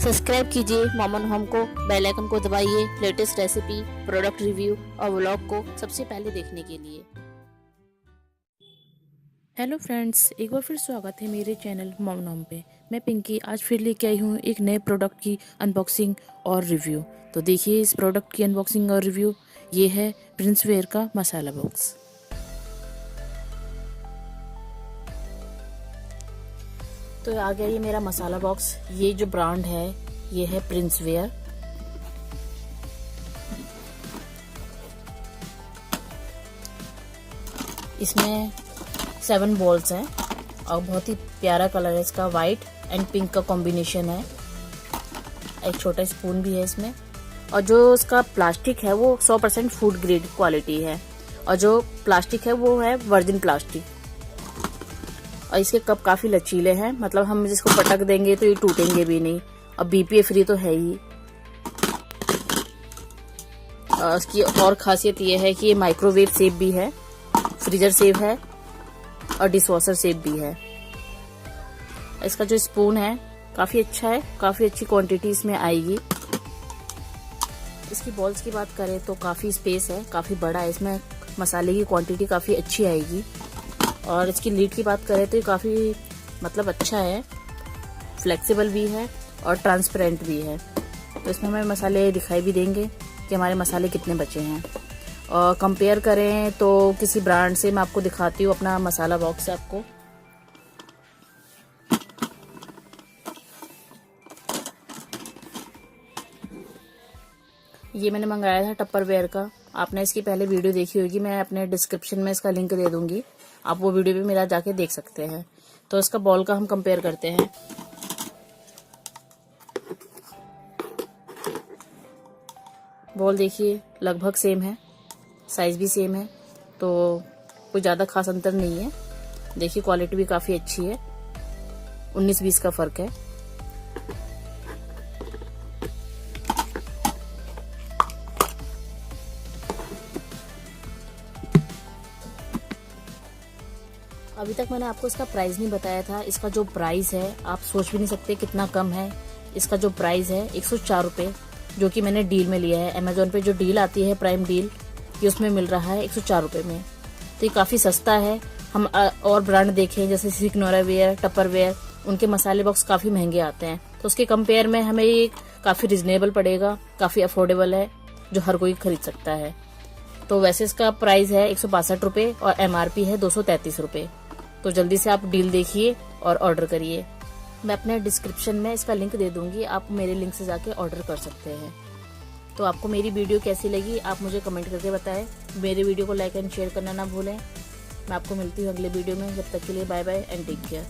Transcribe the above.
Subscribe कीजिए मोमन home को, bell icon को दबाइए लेटेस्ट रेसिपी, प्रोडक्ट रिव्यू और व्लॉग को सबसे पहले देखने के लिए। हेलो फ्रेंड्स, एक बार फिर स्वागत है मेरे चैनल मोमन होम पे। मैं पिंकी आज फिर लेके आई हूँ एक नए प्रोडक्ट की अनबॉक्सिंग और रिव्यू। तो देखिए इस प्रोडक्ट की अनबॉक्सिंग और रिव्यू। ये है प्रिंस वेयर का मसाला बॉक्स। तो आ गया ये मेरा मसाला बॉक्स। ये जो ब्रांड है ये है प्रिंस वेयर। इसमें 7 बॉल्स हैं और बहुत ही प्यारा कलर है इसका, वाइट एंड पिंक का कॉम्बिनेशन है। एक छोटा स्पून भी है इसमें। और जो इसका प्लास्टिक है वो 100% फूड ग्रेड क्वालिटी है और जो प्लास्टिक है वो है वर्जिन प्लास्टिक। और इसके कप काफी लचीले हैं, मतलब हम जिसको पटक देंगे तो ये टूटेंगे भी नहीं और BPA फ्री तो है ही। इसकी और खासियत ये है कि ये माइक्रोवेव सेफ भी है, फ्रीजर सेफ है और डिशवॉशर सेफ भी है। इसका जो स्पून है काफी अच्छा है, काफी अच्छी क्वांटिटी इसमें आएगी। इसकी बॉल्स की बात करें तो काफी स्पेस है, काफी बड़ा है, इसमें मसाले की क्वांटिटी काफी अच्छी आएगी। और इसकी लीड की बात करें तो ये काफी मतलब अच्छा है, फ्लेक्सिबल भी है और ट्रांसपेरेंट भी है। तो इसमें हमें मसाले दिखाई भी देंगे कि हमारे मसाले कितने बचे हैं। और कंपेयर करें तो किसी ब्रांड से, मैं आपको दिखाती हूँ अपना मसाला बॉक्स आपको। ये मैंने मंगाया था टप्परवेयर का। आपने इसकी पहले वीडियो देखी होगी, मैं अपने डिस्क्रिप्शन में इसका लिंक दे दूंगी, आप वो वीडियो भी मेरा जाके देख सकते हैं। तो इसका बॉल का हम कंपेयर करते हैं। बॉल देखिए लगभग सेम है, साइज भी सेम है, तो कोई ज़्यादा खास अंतर नहीं है। देखिए क्वालिटी भी काफ़ी अच्छी है, 19-20 का फ़र्क है। अभी तक मैंने आपको इसका प्राइस नहीं बताया था। इसका जो प्राइस है आप सोच भी नहीं सकते कितना कम है। इसका जो प्राइस है 104 रुपये, जो कि मैंने डील में लिया है। अमेजोन पे जो डील आती है प्राइम डील, ये उसमें मिल रहा है 104 रुपये में। तो ये काफ़ी सस्ता है। हम और ब्रांड देखें जैसे सिग्नोरा वेयर, टप्परवेयर, उनके मसाले बॉक्स काफ़ी महंगे आते हैं। तो उसके कंपेयर में हमें ये काफ़ी रिजनेबल पड़ेगा, काफ़ी अफोर्डेबल है, जो हर कोई खरीद सकता है। तो वैसे इसका प्राइस है 162 रुपये और MRP है 233 रुपये। तो जल्दी से आप डील देखिए और ऑर्डर करिए। मैं अपने डिस्क्रिप्शन में इसका लिंक दे दूंगी, आप मेरे लिंक से जाके ऑर्डर कर सकते हैं। तो आपको मेरी वीडियो कैसी लगी आप मुझे कमेंट करके बताएं। मेरे वीडियो को लाइक एंड शेयर करना ना भूलें। मैं आपको मिलती हूँ अगले वीडियो में। जब तक के लिए bye bye and take care.